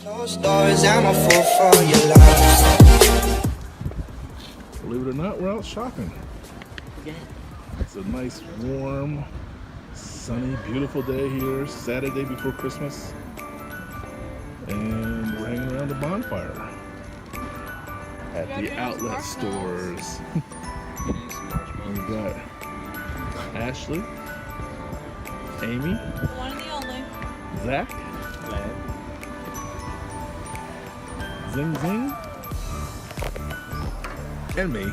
Closed doors, I'm a fool for your love. Believe it or not, we're out shopping. It's a nice, warm, sunny, beautiful day here, Saturday before Christmas. And we're hanging around the bonfire at the outlet stores. We've got Ashley, Amy, one and the only, Zach, Zing Zing, and me.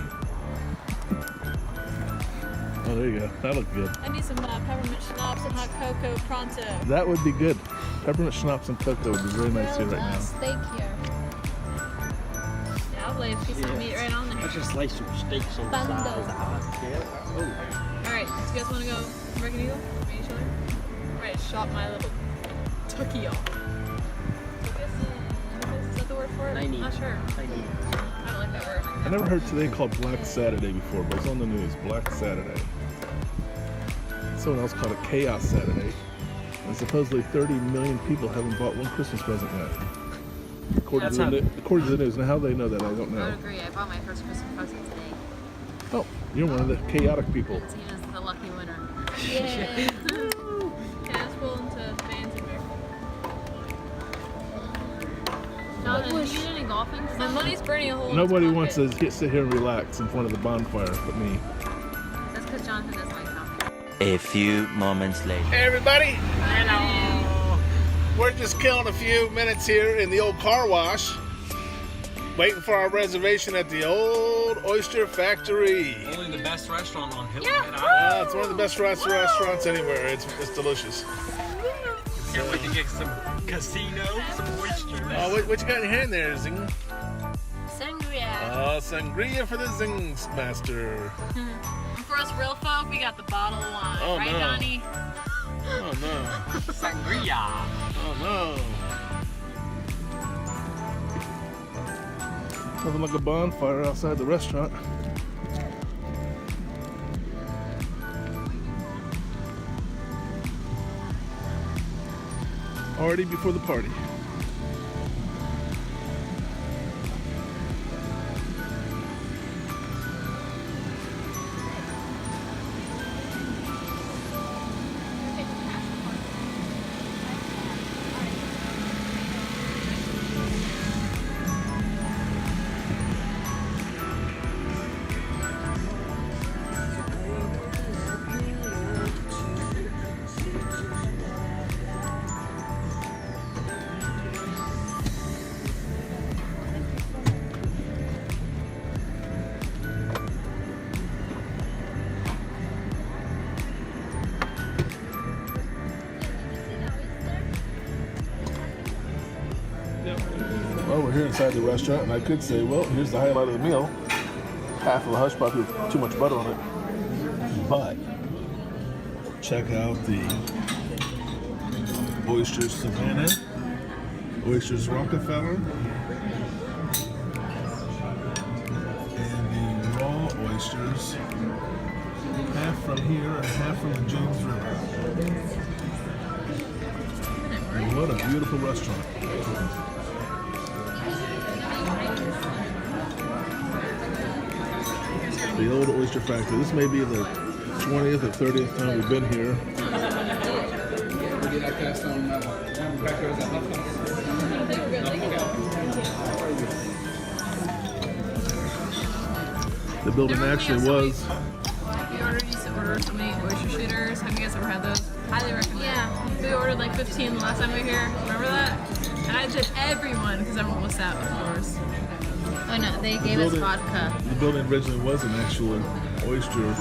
Oh, there you go. That looked good. I need some peppermint schnapps and hot cocoa pronto. That would be good. Peppermint schnapps and cocoa would be very nice here right now. Steak here. Yeah, I'll lay a piece of meat right on there. Let's just slice some steaks on the side. Alright, so you guys want to go American Eagle? Meet each other? Alright, shop my little tucky off. Is that the word for it? I'm not sure. I don't like that word. I never heard today called Black Saturday before, but it's on the news. Black Saturday. Someone else called it Chaos Saturday. And supposedly 30 million people haven't bought one Christmas present yet. According to the news. Now how they know that, I don't know. I would agree. I bought my first Christmas present today. Oh, you're one of the chaotic people. Tina's the lucky winner. Yeah. Cass pulling to fans and beer. Jonathan, do you need any golfing? My money's burning a hole in Nobody its wants pocket. to sit here and relax in front of the bonfire but me. That's because Jonathan doesn't like golfing. A few moments later. Hey everybody! Hello! We're just killing a few minutes here in the old car wash, waiting for our reservation at the old Oyster Factory. Only the best restaurant on Hilton. Yeah. It's one of the best restaurants anywhere. It's delicious. Can't wait to get some casino, some oysters. Oh, what you got in your hand there, Zing? Sangria. Oh, sangria for the Zing Master. For us real folk, we got the bottle of wine. Oh, right, no. Donnie? Oh no. Sangria. Oh no. Nothing like a bonfire outside the restaurant. Already before the party. Well, we're here inside the restaurant, and I could say, well, here's the highlight of the meal. Half of a hush puppy with too much butter on it. But check out the Oysters Savannah, Oysters Rockefeller, and the raw oysters, half from here and half from the James River. And what a beautiful restaurant. The old Oyster Factory. This may be the 20th or 30th time we've been here. The building actually was. We used to order so many oyster shooters. Have you guys ever had those? Highly recommend. Yeah. We ordered like 15 the last time we were here. Remember that? And I tipped everyone because everyone was out, of course. Oh no, they gave us vodka. The building originally was an actual oyster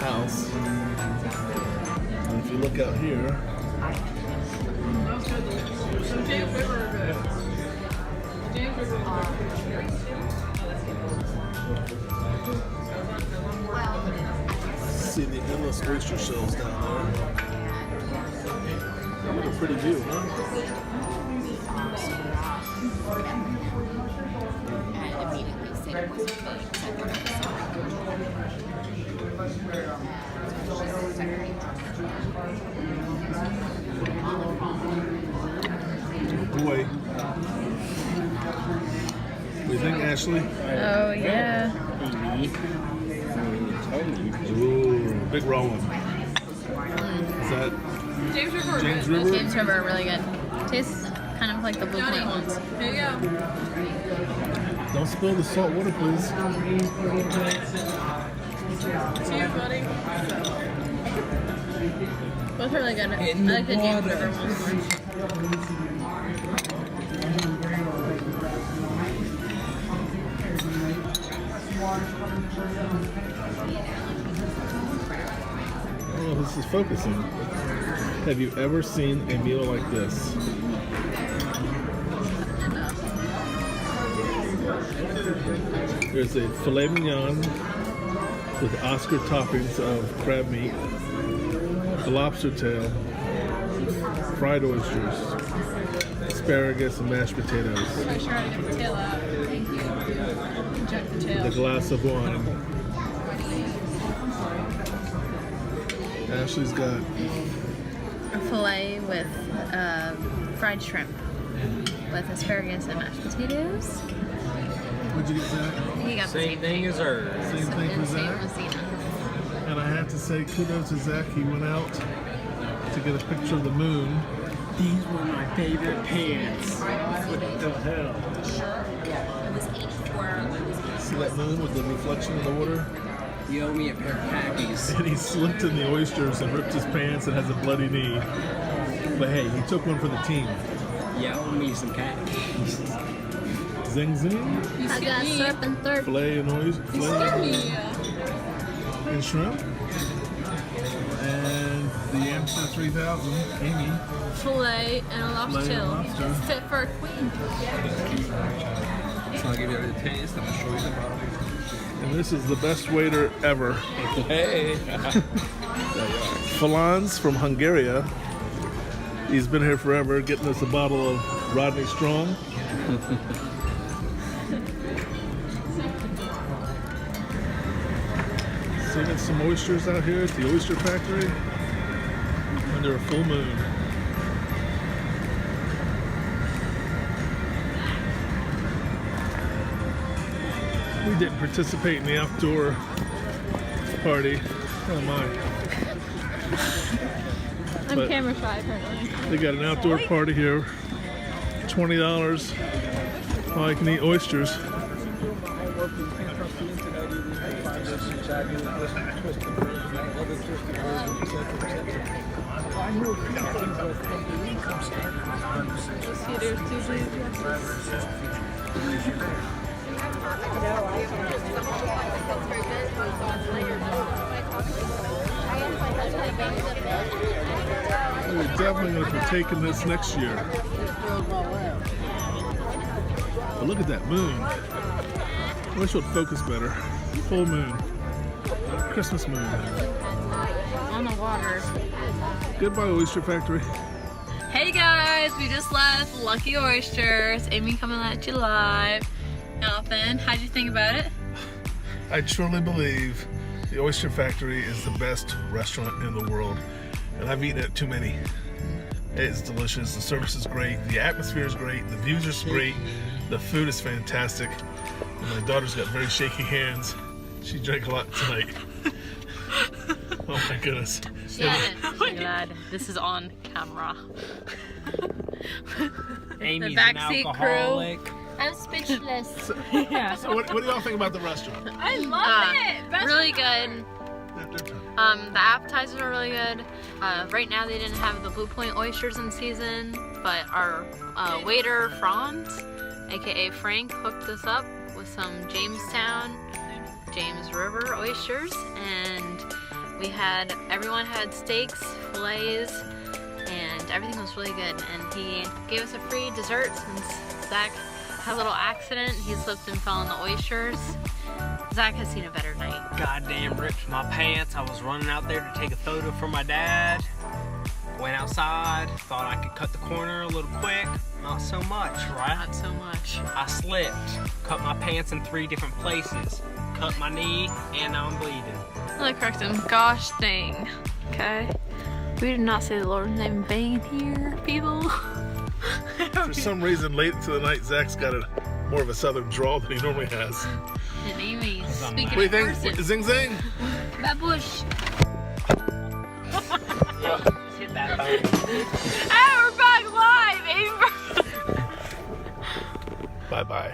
house. And if you look out here, see the endless oyster shells down there. What a pretty view, huh? boy. What do you think, Ashley? Oh yeah. Ooh, big roll one. Is that James River. James River? James River are really good. Tastes kind of like the Blue Point ones. Here you go. Don't spill the salt water, please. Cheers, buddy. Both are really good. I like the James River ones more. Oh, this is focusing. Have you ever seen a meal like this? There's a filet mignon with Oscar toppings of crab meat, a lobster tail, fried oysters, asparagus, and mashed potatoes. I'm not sure how to get the tail out. Thank you. Inject the tail. A glass of wine. Ashley's got A filet with fried shrimp with asparagus and mashed potatoes. what'd you get, Zach? He got the Same thing as hers. Same thing for and same Zach. as Zena. And I have to say kudos to Zach. He went out to get a picture of the moon. These were my favorite pants. What the hell? See that moon with the reflection of the water? You owe me a pair of khakis. And he slipped in the oysters and ripped his pants and has a bloody knee. But hey, he took one for the team. You owe me some khakis. Zing zing. You I skip got me. syrup and third. Filet and oyster. You skip Filet me. and shrimp. And the Amstel 3000, Amy. Filet and a lobster Filet and tail. lobster. Fit for a queen. So I'll give you a taste and I'll show you the bottle. And this is the best waiter ever. Hey! Falans from Hungary. He's been here forever, getting us a bottle of Rodney Strong. Seeing some oysters out here at the Oyster Factory under a full moon. We didn't participate in the outdoor party. Oh my. I'm But- camera shy apparently. They got an outdoor party here. $20. All you can eat oysters. See, there's two We're definitely going to partake in this next year. But look at that moon. I wish it would focus better. Full moon. Christmas moon. On the water. Goodbye, Oyster Factory. Hey guys, we just left Lucky Oysters. Amy coming at you live. Jonathan, how'd you think about it? I truly believe the Oyster Factory is the best restaurant in the world. And I've eaten at too many. It's delicious. The service is great. The atmosphere is great. The views are great. The food is fantastic. And my daughter's got very shaky hands. She drank a lot tonight. Oh my goodness. Glad this is on camera. Amy's backseat an crew. alcoholic. I'm speechless. So what do y'all think about the restaurant? I love it! Best Really good. The appetizers are really good. Right now they didn't have the Blue Point oysters in season, but our waiter Franz, aka Frank, hooked us up with some James River oysters, and everyone had steaks, fillets, and everything was really good. And he gave us a free dessert since Zach had a little accident. He slipped and fell in the oysters. Zach has seen a better night. Goddamn ripped my pants. I was running out there to take a photo for my dad. Went outside, thought I could cut the corner a little quick. Not so much, right? Not so much. I slipped, cut my pants in 3 different places, cut my knee, and now I'm bleeding. Let me correct him. Gosh dang. Okay? We did not say the Lord's name in vain here, people. For some reason, late into the night, Zach's got more of a southern drawl than he normally has. And Amy's What speaking do you in think? person. Zing zing? Babush. Hit that phone. Hey, we're back live! Bye bye.